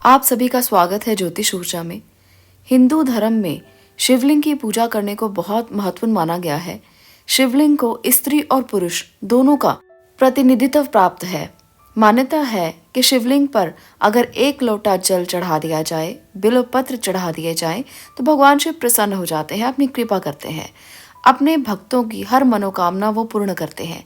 आप सभी का स्वागत है ज्योतिष ऊर्जा में। हिंदू धर्म में शिवलिंग की पूजा करने को बहुत महत्वपूर्ण माना गया है। शिवलिंग को स्त्री और पुरुष दोनों का प्रतिनिधित्व प्राप्त है। मान्यता है कि शिवलिंग पर अगर एक लोटा जल चढ़ा दिया जाए, बिल्वपत्र चढ़ा दिए जाए तो भगवान शिव प्रसन्न हो जाते हैं, अपनी कृपा करते हैं। अपने भक्तों की हर मनोकामना वो पूर्ण करते हैं।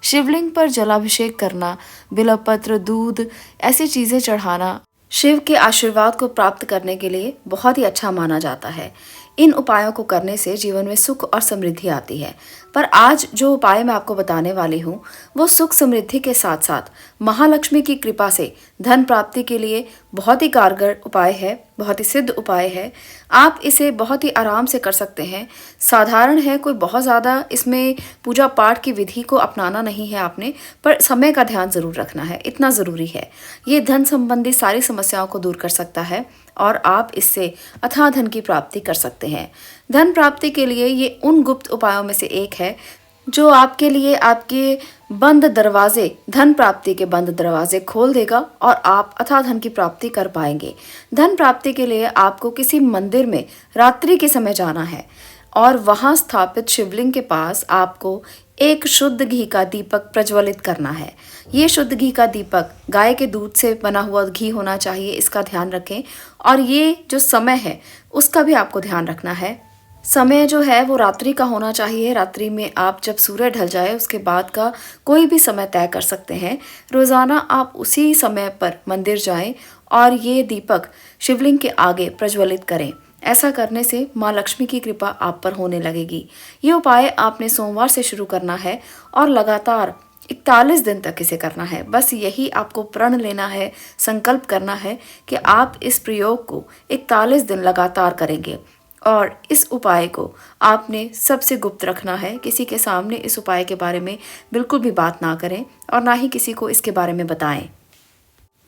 शिवलिंग पर जलाभिषेक करना, बिल्वपत्र, दूध ऐसी चीजें चढ़ाना शिव के आशीर्वाद को प्राप्त करने के लिए बहुत ही अच्छा माना जाता है। इन उपायों को करने से जीवन में सुख और समृद्धि आती है। पर आज जो उपाय मैं आपको बताने वाली हूँ वो सुख समृद्धि के साथ साथ महालक्ष्मी की कृपा से धन प्राप्ति के लिए बहुत ही कारगर उपाय है, बहुत ही सिद्ध उपाय है। आप इसे बहुत ही आराम से कर सकते हैं। साधारण है, कोई बहुत ज़्यादा इसमें पूजा पाठ की विधि को अपनाना नहीं है आपने, पर समय का ध्यान ज़रूर रखना है, इतना ज़रूरी है। ये धन संबंधी सारी समस्याओं को दूर कर सकता है और आप इससे अथाह धन की प्राप्ति कर सकते हैं। धन प्राप्ति के लिए ये उन गुप्त उपायों में से एक है जो आपके लिए आपके बंद दरवाजे, धन प्राप्ति के बंद दरवाजे खोल देगा और आप अथाह धन की प्राप्ति कर पाएंगे। धन प्राप्ति के लिए आपको किसी मंदिर में रात्रि के समय जाना है और वहां स्थापित शिवलिंग के पास आपको एक शुद्ध घी का दीपक प्रज्वलित करना है। ये शुद्ध घी का दीपक गाय के दूध से बना हुआ घी होना चाहिए, इसका ध्यान रखें। और ये जो समय है उसका भी आपको ध्यान रखना है। समय जो है वो रात्रि का होना चाहिए। रात्रि में आप जब सूर्य ढल जाए उसके बाद का कोई भी समय तय कर सकते हैं। रोज़ाना आप उसी समय पर मंदिर जाएं और ये दीपक शिवलिंग के आगे प्रज्वलित करें। ऐसा करने से माँ लक्ष्मी की कृपा आप पर होने लगेगी। ये उपाय आपने सोमवार से शुरू करना है और लगातार 41 दिन तक इसे करना है। बस यही आपको प्रण लेना है, संकल्प करना है कि आप इस प्रयोग को 41 दिन लगातार करेंगे। और इस उपाय को आपने सबसे गुप्त रखना है। किसी के सामने इस उपाय के बारे में बिल्कुल भी बात ना करें और ना ही किसी को इसके बारे में बताएं।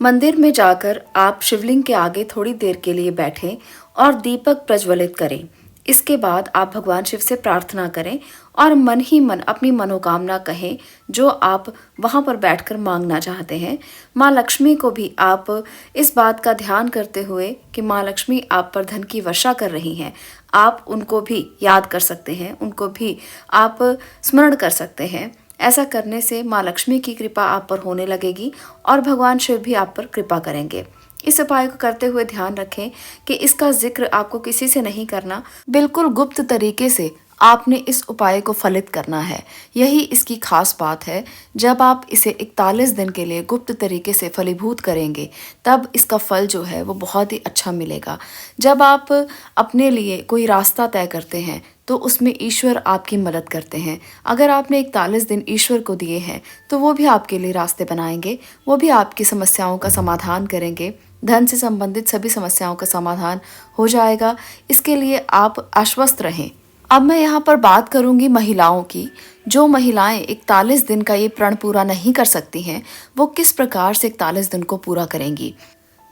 मंदिर में जाकर आप शिवलिंग के आगे थोड़ी देर के लिए बैठें और दीपक प्रज्वलित करें। इसके बाद आप भगवान शिव से प्रार्थना करें और मन ही मन अपनी मनोकामना कहें जो आप वहां पर बैठकर मांगना चाहते हैं। माँ लक्ष्मी को भी आप इस बात का ध्यान करते हुए कि माँ लक्ष्मी आप पर धन की वर्षा कर रही हैं, आप उनको भी याद कर सकते हैं, उनको भी आप स्मरण कर सकते हैं। ऐसा करने से माँ लक्ष्मी की कृपा आप पर होने लगेगी और भगवान शिव भी आप पर कृपा करेंगे। इस उपाय को करते हुए ध्यान रखें कि इसका जिक्र आपको किसी से नहीं करना, बिल्कुल गुप्त तरीके से आपने इस उपाय को फलित करना है। यही इसकी खास बात है। जब आप इसे 41 दिन के लिए गुप्त तरीके से फलीभूत करेंगे तब इसका फल जो है वो बहुत ही अच्छा मिलेगा। जब आप अपने लिए कोई रास्ता तय करते हैं तो उसमें ईश्वर आपकी मदद करते हैं। अगर आपने 41 दिन ईश्वर को दिए हैं तो वो भी आपके लिए रास्ते बनाएंगे, वो भी आपकी समस्याओं का समाधान करेंगे। धन से संबंधित सभी समस्याओं का समाधान हो जाएगा। इसके लिए आप आश्वस्त रहें। अब मैं यहाँ पर बात करूँगी महिलाओं की। जो महिलाएं 41 दिन का ये प्रण पूरा नहीं कर सकती हैं वो किस प्रकार से 41 दिन को पूरा करेंगी।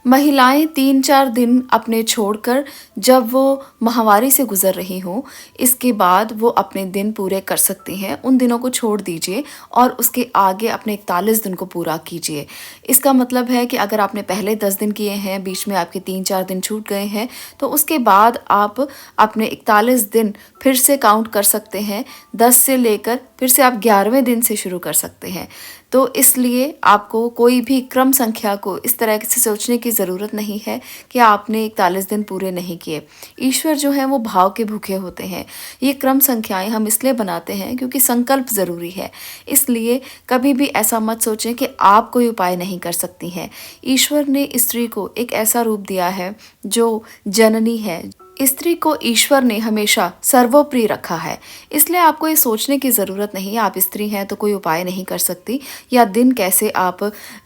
महिलाएं 3-4 दिन अपने छोड़कर जब वो माहवारी से गुजर रही हों, इसके बाद वो अपने दिन पूरे कर सकती हैं। उन दिनों को छोड़ दीजिए और उसके आगे अपने 41 दिन को पूरा कीजिए। इसका मतलब है कि अगर आपने पहले 10 दिन किए हैं, बीच में आपके 3-4 दिन छूट गए हैं, तो उसके बाद आप अपने 41 दिन फिर से काउंट कर सकते हैं। 10 से लेकर फिर से आप 11वें दिन से शुरू कर सकते हैं। तो इसलिए आपको कोई भी क्रम संख्या को इस तरह से सोचने की ज़रूरत नहीं है कि आपने 41 दिन पूरे नहीं किए। ईश्वर जो है वो भाव के भूखे होते हैं। ये क्रम संख्याएं हम इसलिए बनाते हैं क्योंकि संकल्प ज़रूरी है। इसलिए कभी भी ऐसा मत सोचें कि आप कोई उपाय नहीं कर सकती हैं। ईश्वर ने स्त्री को एक ऐसा रूप दिया है जो जननी है। स्त्री को ईश्वर ने हमेशा सर्वोपरि रखा है। इसलिए आपको ये सोचने की ज़रूरत नहीं है आप स्त्री हैं तो कोई उपाय नहीं कर सकती, या दिन कैसे आप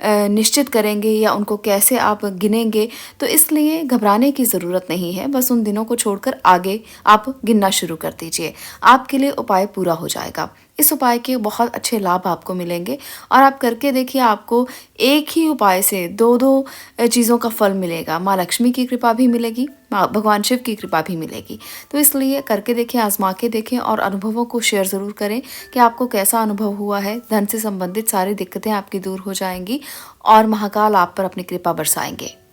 निश्चित करेंगे या उनको कैसे आप गिनेंगे। तो इसलिए घबराने की ज़रूरत नहीं है। बस उन दिनों को छोड़कर आगे आप गिनना शुरू कर दीजिए। आपके लिए उपाय पूरा हो जाएगा। इस उपाय के बहुत अच्छे लाभ आपको मिलेंगे और आप करके देखिए, आपको एक ही उपाय से दो चीज़ों का फल मिलेगा। माँ लक्ष्मी की कृपा भी मिलेगी, माँ भगवान शिव की कृपा भी मिलेगी। तो इसलिए करके देखें, आजमा के देखें और अनुभवों को शेयर ज़रूर करें कि आपको कैसा अनुभव हुआ है। धन से संबंधित सारी दिक्कतें आपकी दूर हो जाएंगी और महाकाल आप पर अपनी कृपा बरसाएंगे।